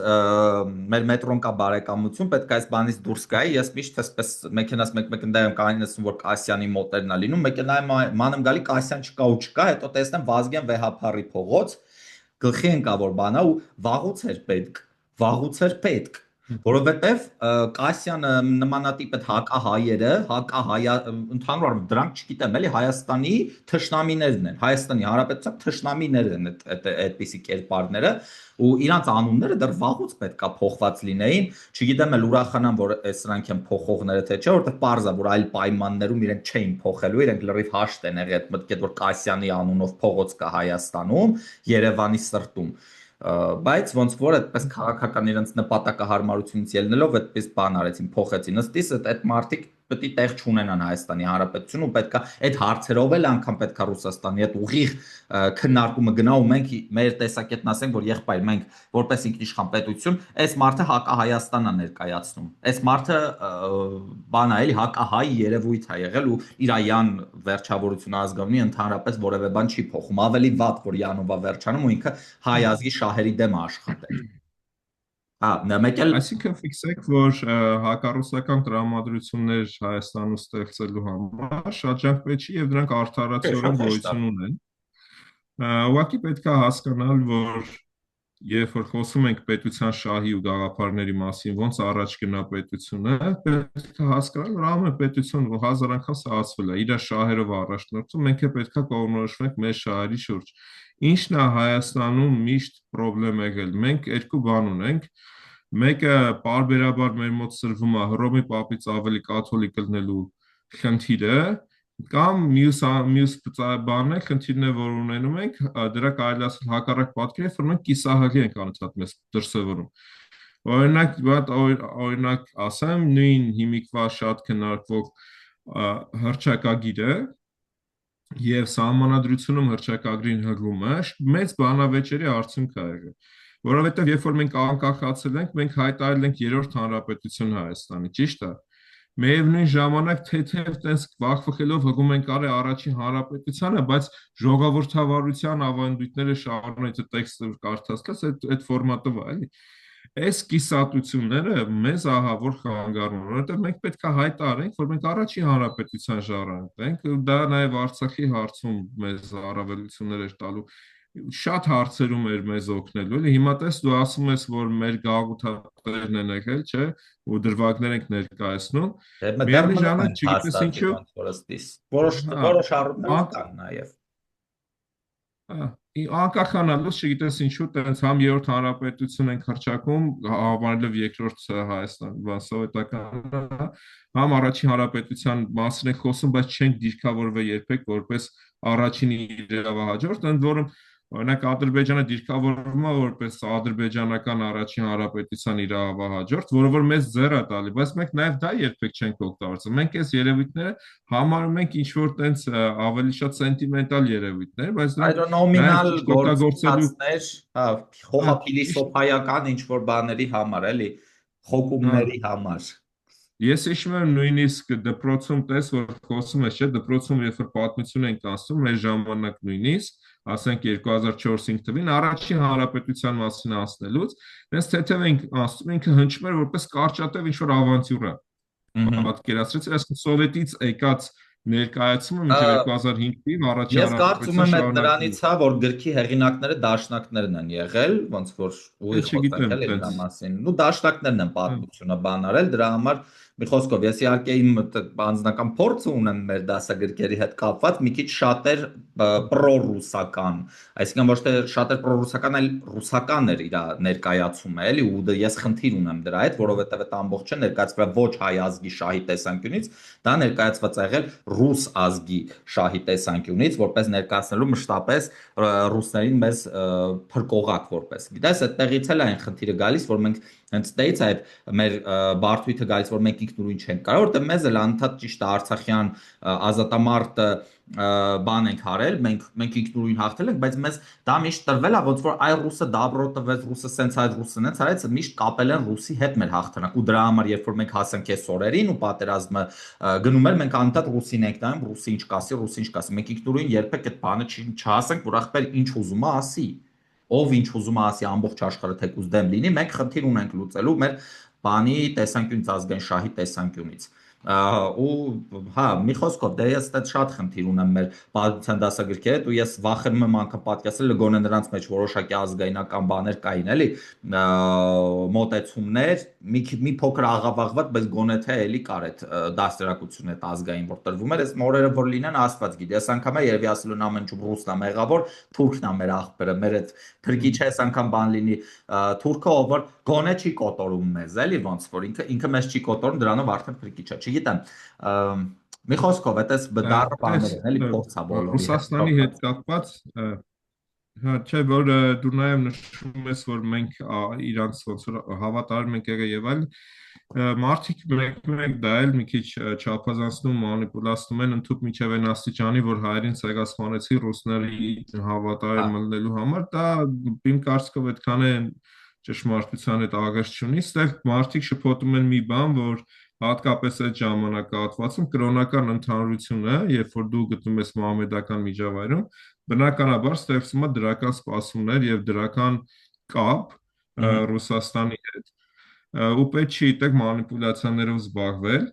մեր մետրոն կա բարեկամություն, պետք է այս բանից դուրս գայի, ես միշտ այսպես մեքենաս մեկ-մեկ ընդայում կանին ասում, որ Կասյանի մոտերն է լինում, մեքենայում մանեմ գալի Կասյան չկա ու չկա, հետո տեսնեմ Վազգեն Վեհափարի փողոց, գլխի ընկա որ բանա ու վաղուց էր պետք, որովհետև Կասյանը նմանատիպ այդ հակահայերը, ընդհանուր առմամբ դրանք չգիտեմ, էլի Հայաստանի թշնամիներն են, Հայաստանի Հանրապետության թշնամիներն են այդպիսի կերպարները ու իրանց անունները դեռ վաղուց պետքա փոխված լինեին, չգիտեմ էլ ուրախանամ, որ սրանք են փոխողները թե չէ, որովհետև պարզ է, որ այլ պայմաններում իրենք չէին փոխելու, իրենք լրիվ հաշտ են եղել այդ մտքեդ, որ Կասյանի անունով փողոց կա Հայաստանում, Երևանի սրտում բայց ոնց որ այդպես քաղաքական իրենց նպատակահարմարությունից ելնելով այդպես բան արեցին, փոխեցին։ Ըստ իս այդ մարդիկ պետք է տեղ չունենան Հայաստանի Հանրապետությունում, պետքա այդ հարցերով էլ անգամ պետքա Ռուսաստանի հետ ուղիղ քննարկումը գնա ու մենք մեր տեսակետն ասենք, որ եղբայր մենք որպես ինքնիշխան պետություն, այս մարդը հակահայաստանն է ներկայացնում։ Այս մարդը բան է, էլի հակահայ երևույթ է եղել ու իր յան վերջավորությունը ազգանունի ընդհանրապես որևէ բան չի փոխում։ Ավելի վատ, որ յանովա վերջանում ու ինքը հայ ազգի շահերի դեմ աշխատել։ Մեկ էլ Այսինքն ֆիքսեք, որ հակառուսական տրամադրություններ Հայաստանում ստեղծելու համար շատ պետք չի եւ դրանք արդարացիորեն գոյություն ունեն։ Ուղղակի պետք է հասկանալ, որ երբ որ խոսում ենք պետության շահի ու գաղափարների մասին, ոնց առաջ գնա պետությունը, պետք է հասկանալ, որ ամեն պետություն որ 1000 անգամ սահացվել է, իր շահերով առաջնորդում, մենք պետք է կողմնորոշվենք մեր շահերի շուրջ։ Ինչն է Հայաստանում միշտ խնդրեմ եղել։ Մենք երկու բան ունենք։ Մեկը պարբերաբար մեր մոտ սրվում է Հռոմի պապից ավելի կաթոլիկ լինելու խնդիրը, կամ մյուս բանն է խնդիրն է, որ ունենում ենք, դրա կարելի ասել հակառակ պատկեր, որ մենք կիսահղի ենք անընդհատ մեզ դրսևորում։ Օրինակ ասեմ, նույն հիմիկվա շատ քննարկվող հռչակագիրը եւ սահմանադրությունում հռչակագրին հղումը մեծ բանավեճերի արդյունք է եղել, որովհետեւ երբ որ մենք անկախացել ենք, մենք հայտարարել ենք երրորդ հանրապետություն Հայաստանի, ճիշտ է։ Միևնույն ժամանակ թեթև տենց վախվխելով հղում ենք արի առաջին հանրապետությանը, բայց ժողովրդավարության ավանդույթները շարունակել տեքստը կարդացած այդ ֆորմատը վա էլի։ Այս կիսատությունները մեզ ահա որ խանգարում են, որովհետև մենք պետք է հայտարարենք, որ մենք առաջին հանրապետության ժառանգ ենք, դա նաև Արցախի հարցում մեզ առավելություններ էր տալու շատ հարցերում էր մեզ օգնելու։ Էլի հիմա տես դու ասում ես, որ մեր գաղութատերն են եղել, չէ, ու դրվագներ ենք ներկայացնում։ Դեռ Միևնույն մնում են ժամանակ չգիտես հաստատի ինչու, ոնց որ ըստիս։ հա, Որոշ առումներով ան- կան նաև։ անկախանալուց չգիտես ինչու, տենց համ երրորդ հանրապետություն ենք հռչակում, հավանելով երկրորդ Հայաստան, բան սովետականը, համ առաջին հանրապետության մասին ենք խոսում, բայց չենք դիրքավորվել երբեք որպես առաջին իրավահաջորդ, ընդ որում օրինակ Ադրբեջանը դիրքավորվում է որպես ադրբեջանական առաջին հանրապետության իրավահաջորդ, որը որ մեզ ձեռ է տալի, բայց մենք նաև դա երբեք չենք օգտագործում։ Մենք այս երևույթները համարում ենք ինչ որ տենց ավելի շատ սենտիմենտալ երևույթներ, բայց Այդ դրանք նաև նոմինալ ճիշտ օգտագործելու, գործընթացներ, հա, հա, ճիշտ, խոհափիլիսոփայական ինչ որ բաների համար, էլի, հա, խոկումների համար։ ես հիշում եմ նույնիսկ դպրոցում տես որ խոսում ես, չէ, դպրոցում երբ որ պատմություն ենք ասում, մեր ժամանակ նույնիսկ, ասենք 2004-5 թվին, առաջին հանրապետության մասին ասնելուց, դες թեթև ենք ասում, ինքը հնչում էր որպես կարճատև ինչ որ ավանտյուրա։ Պատկերացրեցի, այսինքն սովետից եկած ներկայացումը մինչև Ա, 2005 թիվ առաջի Ես կարծում հանրապետության եմ այդ շարունակվելու։ նրանից է, որ գրքի հեղինակները դաշնակներն են եղել, ոնց որ ուղիղ խոսենք Չգիտեմ, էլի դրա տենց։ մասին։ Ու դաշնակներն են պատմությունը բան արել, դրա համար մի խոսքով ես իհարկե իմ անձնական փորձը ունեմ մեր դասագրքերի հետ կապված, մի քիչ շատեր պրոռուսական, այսինքն ոչ թե շատեր պրոռուսական, այլ ռուսական էր իր ներկայացումը, էլի, ու ես խնդիր ունեմ դրա հետ, որովհետև այդ ամբողջը ներկայացվել ոչ հայ ազգի շահի տեսանկյունից, դա ներկայացված է եղել ռուս ազգի շահի տեսանկյունից, որպես ներկայացնելու մշտապես ռուսներին մեզ փրկողակ որպես։ Գիտես, այդտեղից էլ այն խնդիրը գալիս, որ մենք հենց դեից է այդ մեր բարդույթը գալիս, որ մենք ինքնուրույն չենք կարող, որտեղ մեզ էլ անդադ ճիշտ է արցախյան ազատամարտը բան ենք արել, մենք ինքնուրույն հաղթել ենք, բայց մեզ դա միշտ տրվել է, ոնց որ այ ռուսը դաբրո տվեց, ռուսը սենց այդ ռուսը նենց արեց, միշտ կապել են ռուսի հետ մեր հաղթանակ ու դրա համար երբ որ մենք հասանք այս օրերին ու պատերազմը գնում էր, մենք անդադ ռուսին ենք նայում, ռուսը ինչ կասի, ռուսը ինչ կասի։ Մենք ինքնուրույն երբեք այդ բանը չհասանք, որ ախպեր ինչ ուզում է ասի։ Ով ինչ ուզում է ասի ամբողջ աշխարհը թեկուզ դեմ լինի, մենք խնդիր ունենք լուծելու մեր բանի տեսանկյունից, ազգային շահի տեսանկյունից։ Ու հա, մի խոսքով, դե ես այդ շատ խնդիր ունեմ մեր պատմության դասագրքի հետ ու ես վախենում եմ անգամ պատկասել գոնե նրանց մեջ որոշակի ազգայնական բաներ կային, էլի, մոտեցումներ, մի փոքր աղավաղված, բայց գոնե թե էլի կար այդ դաստիարակությունը այդ ազգային, որ տրվում էր, այս մորերը որ լինեն, Աստված գիտի, ես անգամ է երևի ասելու են ամեն ինչում ռուսն է մեղավոր, թուրքն է մեր աղբերը, մեր այդ թրքի չես անգամ բան լինի, թուրքը ով որ գոնե չի կոտորում մեզ, էլի ոնց որ ինքը մեզ չի կոտորում, դրանով արդեն փրկիչ է, չգիտեմ, մի խոսքով, այդպես դառը բաներ Տես են, էլի փորձա բոլորի հետ Ռուսաստանի հետ փոխված։ կապված, հա, չէ, որ դու նաև նշում ես, որ մենք իրանց ոնց որ հավատարիմ ենք եղել եւ այլն, մարդիկ մեկ դա էլ մի քիչ չափազանցնում, մանիպուլացնում են ընդհանուր միջև այն աստիճանի, որ հայերին ցեղասպանեցի ռուսների Հա, հավատարիմ մնելու համար, դա իմ կարծիքով այդքան է ճշմարտության հետ աղերս չունի, ստեղ մարդիկ շփոթում են մի բան, որ հատկապես այդ ժամանակահատվածում կրոնական ընդհանրությունը, երբ որ դու գտնում ես մահմեդական միջավայրում, բնականաբար ստեղծում է դրական սպասումներ եւ դրական կապ Ռուսաստանի հետ ու պետք չի այդտեղ մանիպուլյացիաներով զբաղվել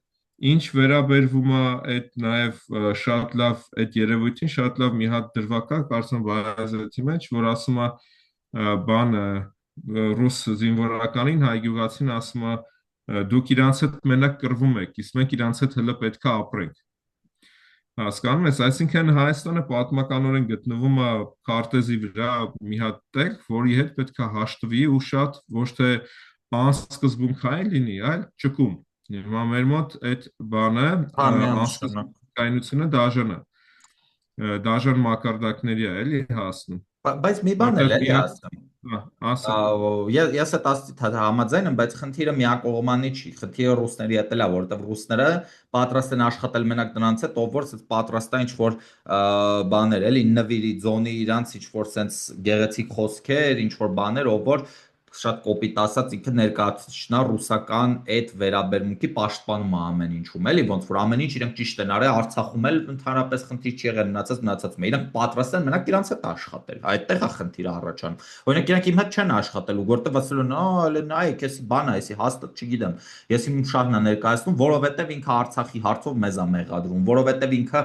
ինչ վերաբերվում է այդ նաև շատ լավ այդ երևույթին շատ լավ մի հատ դրվագ կա կարծեմ վայազետի մեջ որ ասում է բանը ռուս զինվորականին հայ գյուղացին ասում է դուք իրանց հետ մենակ կռվում եք իսկ մենք իրանց հետ հələ պետք է ապրենք հասկանում ես, այսինքն Հայաստանը պատմականորեն գտնվում է քարտեզի վրա մի հատ տեղ, որի հետ պետք է հաշտվի ու շատ ոչ թե անսկզբունքային լինի, այլ ճկուն։ Հիմա մեր մոտ այդ բանը հա, միանշանակ։ անսկզբունքայնությունը դաժան է։ Դաժան մակարդակների է էլի հասնում, Բայց մի բան էլ որտեղ էլի մի հատ ասեմ։ ասա Ես այդ աստիճան համաձայն եմ, բայց խնդիրը միակողմանի չի։ Խնդիրը ռուսների հետ էլ է, որովհետև ռուսները պատրաստ են աշխատել մենակ դրանց հետ, ով որ պատրաստ է ինչ որ բաներ, էլի նվիրի, ձոնի իրանց ինչ որ sense գեղեցիկ խոսքեր, ինչ որ բաներ, ով որ շատ կոպիտ ասած ինքը ներկայացուցիչն է ռուսական այդ վերաբերմունքի պաշտպանում է ամեն ինչում, էլի ոնց որ ամեն ինչ իրենք ճիշտ են արել, Արցախում էլ ընդհանրապես խնդիր չի եղել, մնացածը։ Իրենք պատրաստ են մենակ իրանց հետ աշխատել։ Այդտեղ է խնդիրը առաջանում։ Օրինակ իրանք իմ հետ չեն աշխատելու, որտեվ ասել են, «Ա, նայեք, էսի բան է, էսի հաստատ չգիտեմ»։ Ես իմ շահն եմ ներկայացնում, որովհետև ինքը Արցախի հարցով մեզ է մեղադրում, որովհետև ինքը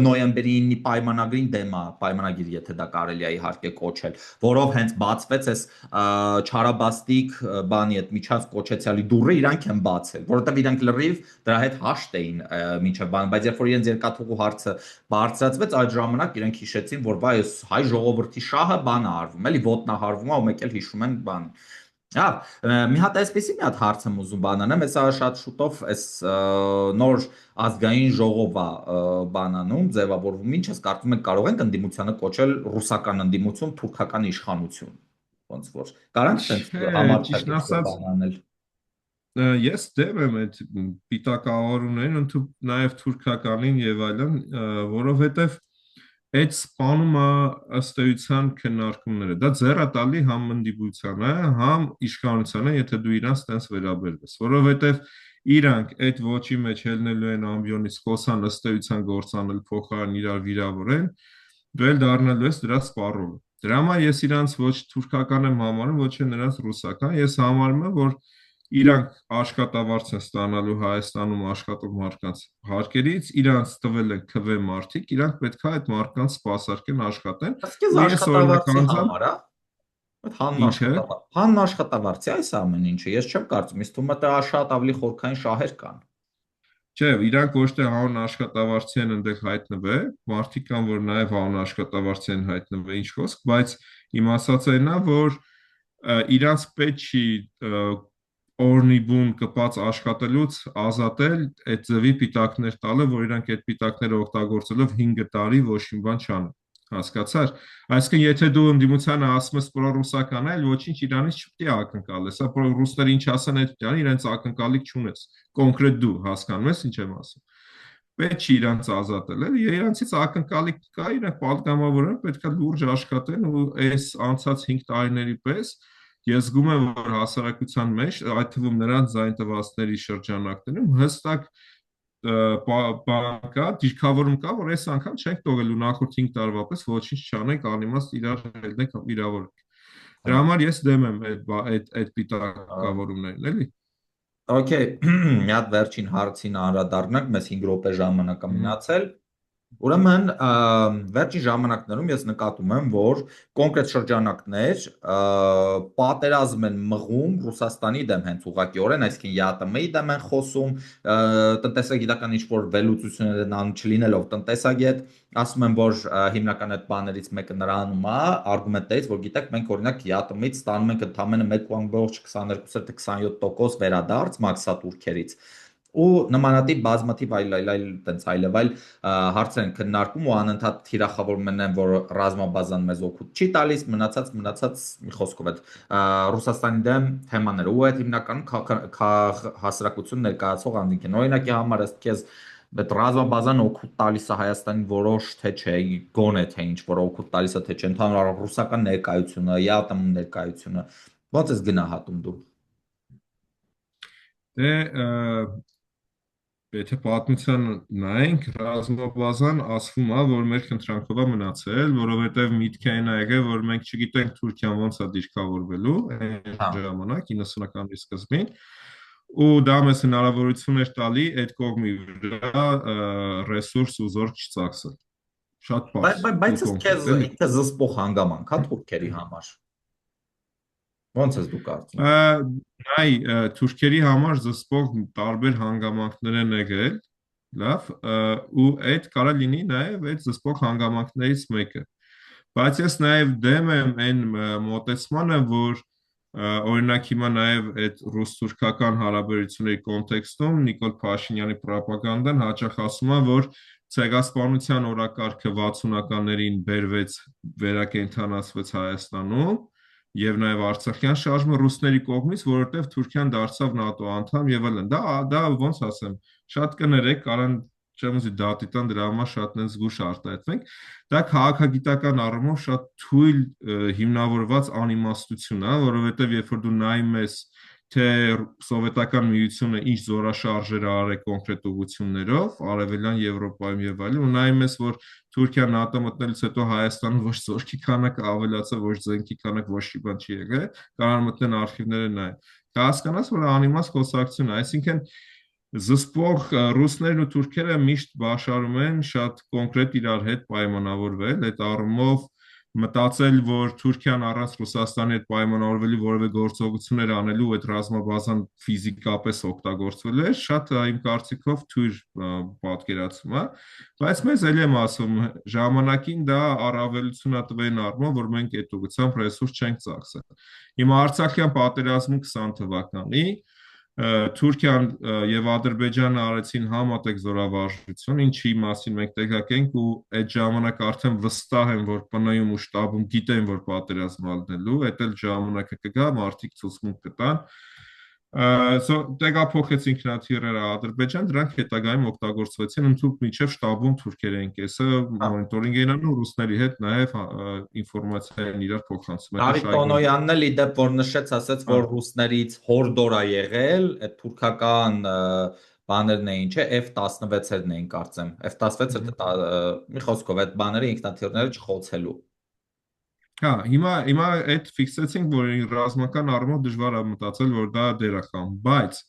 նոյեմբերի 9-ի պայմանագրին դեմ է, պայմանագիր, եթե դա կարելի է իհարկե կոչել, որով հենց բացվեց այս չարաբաստիկ բանի այդ միջանց կոչեցյալի դուռը իրանք են բացել, որովհետև իրանք լրիվ դրա հետ հաշտ էին միջև բան, բայց երբ որ իրենց երկաթուղու հարցը բարձրացվեց, այդ ժամանակ իրենք հիշեցին, որ վայ, այս հայ ժողովրդի շահը բան է արվում, էլի ոտնահարվում է, ու մեկ էլ հիշում են բան։ Հա, մի հատ այսպեսի մի հատ հարց եմ ուզում բանանեմ, հեսա շատ շուտով այս նոր ազգային ժողով է բանանում, ձևավորվում, ինչ ես կարծում եք կարող ենք ընդդիմությանը կոչել ռուսական ընդդիմություն, թուրքական իշխանություն, ոնց որ կարանք տենց Չէ, ճիշտ համարցակից ասած, բանանել։ ես դեմ եմ այդ պիտակավորումներին, ընդհանուր նաև թուրքականին եւ այլն, որովհետեւ այդ սպանումը ըստ էության քննարկումները դա ձեռա տալի համ ընդդիմությանը, համ իշխանությանը, եթե դու իրանց տենց վերաբերվես, որովհետեւ իրանք այդ ոչի մեջ ելնելու են ամբիոնից խոսան ըստ էության գործանել փոխարեն իրար վիրավորեն, դու էլ դառնալու ես դրա սպառողը։ Դրա համար ես իրանց ոչ թուրքական եմ համարում, ոչ էլ նրանց ռուսական, ես համարում եմ, որ իրանք աշխատավարձ են ստանալու Հայաստանում աշխատող մարդկանց հարկերից, իրանք տվել են քվե մարդիկ, իրանք պետք է այդ մարդկանց սպասարկեն աշխատեն, Իսկ ես ու ես օրինակ աշխատավարձի անձամբ համար, հա։ Այդ հանն ինչ է, աշխատավարձ։ Հանն աշխատավարձի այս ամեն ինչը, ես չեմ կարծում, իսկ թվում է դա շատ ավելի խորքային շահեր կան։ չէ, իրանք ոչ թե հանուն աշխատավարձի են ընդեղ հայտնվել, մարդիկ կան, որ նաև հանուն աշխատավարձի են հայտնվել, ինչ խոսք, բայց իմ ասածն է, որ իրանց պետք չի օրնի բուն կպած աշխատելուց ազատել այդ ձևի պիտակներ տալը, որ իրանք այդ պիտակները օգտագործելով 5 տարի ոչ մի բան չանեն։ Հասկացար։ Այսինքն, եթե դու ընդդիմությանը ասում ես պրոռուսական այլ ոչինչ իրանից չպետք է ակնկալես, սա ռուսները ինչ ասեն այդ դրան իրենց ակնկալիք չունես։ Կոնկրետ դու հասկանում ես ինչ եմ ասում։ Պետք չի իրանց ազատել, էլի իրանցից ակնկալիք կա, իրանք պատգամավոր են, պետք է լուրջ աշխատեն ու այս անցած 5 տարիների պես ես զգում եմ, որ հասարակության մեջ, այդ թվում նրանց ձայն տվածների շրջանակներում հստակ բան կա, դիրքավորում կա, որ այս անգամ չենք թողելու նախորդ 5 տարվա պես ոչինչ չանենք, անիմաստ իրար ելնենք, վիրավորենք։ Դրա համար ես դեմ եմ այդ պիտակավորումներին, էլի։ Okay, մի հատ վերջին հարցին անդրադառնանք, մեզ 5 րոպե ժամանակ է մնացել։ Ուրեմն վերջին ժամանակներում ես նկատում եմ, որ կոնկրետ շրջանակներ պատերազմ են մղում Ռուսաստանի դեմ հենց ուղղակիորեն, այսինքն ԵԱՏՄ-ի դեմ են խոսում, տնտեսագիտական ինչ-որ վերլուծություններ են անում չլինելով տնտեսագետ, ասում են, որ հիմնական այդ բաներից մեկը նրանում է, արգումենտներից, որ գիտեք, մենք օրինակ ԵԱՏՄ-ից ստանում ենք ընդամենը 1.22% վերադարձ մաքսատուրքերից ու նմանատիպ բազմաթիվ այլ տենց այլևայլ հարցեր են քննարկում ու անընդհատ թիրախավորում են, որ ռազմաբազան մեզ օգուտ չի տալիս, մնացած մի խոսքով այդ Ռուսաստանի դեմ թեմաները ու այդ հիմնականում հասարակություն ներկայացող անձինք են։ Օրինակի համար ըստ քեզ այդ ռազմաբազան օգուտ տալիս է Հայաստանին որոշ թե չէ, գոնե թե ինչ որ օգուտ տալիս է թե չէ, ընդհանուր ռուսական ներկայությունը, ԵԱՏՄ ներկայությունը, ո՞նց ես գնահատում դու։ Դե եթե պատմության նայենք, ռազմաբազան ասվում է, որ մեր խնդրանքով է մնացել, որովհետև միտքը այն է եղել, որ մենք չգիտենք Թուրքիան ոնց է դիրքավորվելու այն ժամանակ 90-ականների սկզբին, ու դա մեզ հնարավորություն էր տալի այդ կողմի վրա ռեսուրս ու զորք չծախսել։ Շատ պարզ։ Բայց քեզ ինքը զսպող հանգամանք է թուրքերի համար։ Ոնց ես դու կարծում։ Այ թուրքերի համար զսպող տարբեր հանգամանքներ են եղել, լավ, ու այդ կարա լինի նաև այդ զսպող հանգամանքներից մեկը։ Բայց ես նաև դեմ եմ այն մոտեցմանը, որ օրինակ հիմա նաև այդ ռուս-թուրքական հարաբերությունների կոնտեքստում Նիկոլ Փաշինյանի ռոպագանդան հաճախ ասում է, որ ցեղասպանության օրակարգը 60-ականներին բերվեց, վերակենդանացվեց Հայաստանում եւ նաեւ Արցախյան շարժումը ռուսների կողմից, որովհետեւ Թուրքիան դարձավ ՆԱՏՕ անդամ եւ այլն։ Դա ոնց ասեմ, շատ կներեք, կարան չեմ ուզի դատի տան դրա համար շատ նենց զգուշ արտահայտվենք, դա քաղաքագիտական առումով շատ թույլ հիմնավորված անիմաստություն է, որովհետև երբ որ դու նայում ես թե սովետական միությունը ինչ զորաշարժեր արել կոնկրետ ուղղություններով արևելյան Եվրոպայում եւ այլն, ու նայում ես որ Թուրքիան ՆԱՏՕ մտնելուց հետո Հայաստանը ոչ զորքի քանակը ավելացավ, ոչ զենքի քանակ, ոչ մի բան չի եղել, կարող մտնեն արխիվները նայեն։ Կհասկանաս, որ անիմաստ խոսակցություն է, այսինքն զսպող ռուսներն ու թուրքերը միշտ բաշարում են շատ կոնկրետ իրար հետ պայմանավորվել, այդ առումով մտածել, որ Թուրքիան առանց Ռուսաստանի հետ պայմանավորվելու որևէ գործողություններ անելու այդ ռազմաբազան ֆիզիկապես օգտագործվելու է, շատ իմ կարծիքով թույլ պատկերացում է, բայց մեզ էլ եմ ասում, ժամանակին դա առավելություն է տվել առումով, որ մենք այդ ուղղությամբ ռեսուրս չենք ծախսել։ Հիմա Արցախյան պատերազմում 20 թվականի Թուրքիան եւ Ադրբեջանը արեցին համատեղ զորավարժություն, ինչի մասին մենք տեղյակ ենք ու այդ ժամանակ արդեն վստահ եմ, որ ՊՆ-ում ու շտաբում գիտեն, որ պատերազմ ալնելու, այդ էլ ժամանակը կգա, մարդիկ ցուցմունք կտան։ Տեղափոխեց ինքնաթիռերը Ադրբեջան, դրանք հետագայում օգտագործվեցին ընդհանուր միջև շտաբում թուրքերեն կեսը մոնիտորինգ էին անում ռուսների հետ նաև ինֆորմացիա են իրար փոխանցում։ Նարիկ Տոնոյանն էլ իդեպ որ նշեց, ասաց, որ ռուսներից հորդոր է եղել, այդ թուրքական բաներն էին, չէ, F-16-երն էին կարծեմ, F-16-ը մի խոսքով այդ բաները ինքնաթիռները չխոցելու։ Հա, հիմա այդ ֆիքսեցինք, որ ռազմական առումով դժվար է մտածել, որ դա դեր է խաղում, բայց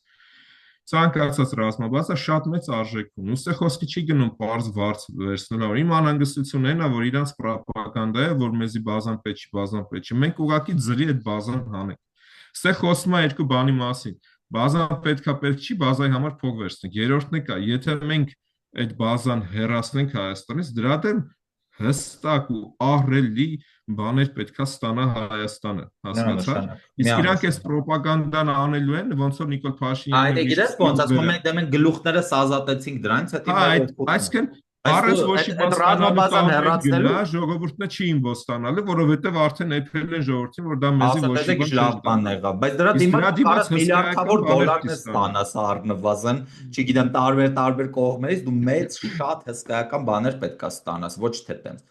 ցանկացած ռազմաբազա շատ մեծ արժեք ունի։ Ոստեղ խոսքը չի գնում բարձ վարձ վերցնելու։ Իմ անհանգստությունն այն է, որ իրանց ռոպագանդա է, որ մեզի բազան պետք չի, բազան պետք չի։ Մենք ուղղակի ձրի այդ բազան հանենք։ Ոստեղ խոսում է երկու բանի մասին։ Բազան պետք չի, բազայի համար փող վերցնենք։ Երրորդն է կա, եթե մենք այդ բազան հեռացնենք Հայաստանից, դրա դեմ հստակ ու ահռելի բաներ պետքա ստանա Հայաստանը, հասկացա՞ր։ Իսկ իրանք այս ռոպագանդան անելու են, ոնց որ Նիկոլ Փաշինյանը։ Այդ գիտես ոնց ասում ենք, դե մենք գլուխներս ազատեցինք դրանից, հետո այսինքն առանց ոչ մի ռազմաբազան հեռացնելու ժողովուրդը չի իմբոստանալու, որովհետև արդեն էփել են ժողովրդին, որ դա մեզի ոչ մի բան եղավ, բայց դրա դիմաց միլիարդավոր դոլարներ ստանաս առնվազն, չգիտեմ, տարբեր կողմերից դու մեծ շատ հսկայական բաներ պետքա ստանաս, ոչ թե տենց։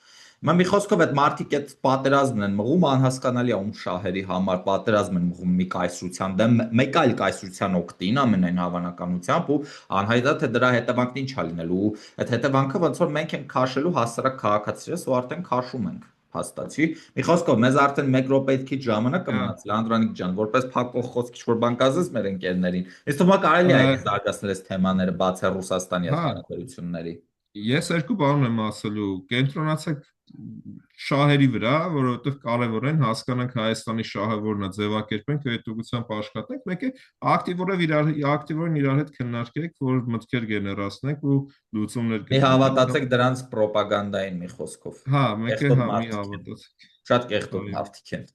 Հիմա մի խոսքով այդ մարդիկ այդ պատերազմն են մղում, անհասկանալի է ում շահերի համար պատերազմ են մղում մի կայսրության դեմ, մեկ այլ կայսրության օգտին ամենայն հավանականությամբ ու անհայտ է թե դրա հետևանքն ինչ է լինելու։ Այդ հետևանքը ոնց որ մենք ենք քաշելու հասարակ քաղաքացիներս ու արդեն քաշում ենք հաստատի։ Մի խոսքով մեզ արդեն 1 րոպեից քիչ ժամանակ կմնացել, Անդրանիկ ջան, որպես փակող խոսք ինչ որ բան կասես մեր ընկերներին։ Ես թվում է կարելի է զարգացնել այս թեմաները բացի Ռուսաստանի հարաբերությունների։ Ես երկու բան եմ ասելու, կենտրոնացեք շահերի վրա, որովհետև կարևոր են հասկանանք Հայաստանի շահը որն է, ձևակերպենք այդ ուղղությամբ աշխատենք, մեկ է ակտիվորեն իրար հետ քննարկեք, որ մտքեր գեներացնենք ու լուծումներ գտնենք։ Մի հավատացեք դրանց ռոպագանդային մի խոսքով։ Հա, մեկ է մի հավատացեք։ Շատ կեղտոտ մարդիկ են։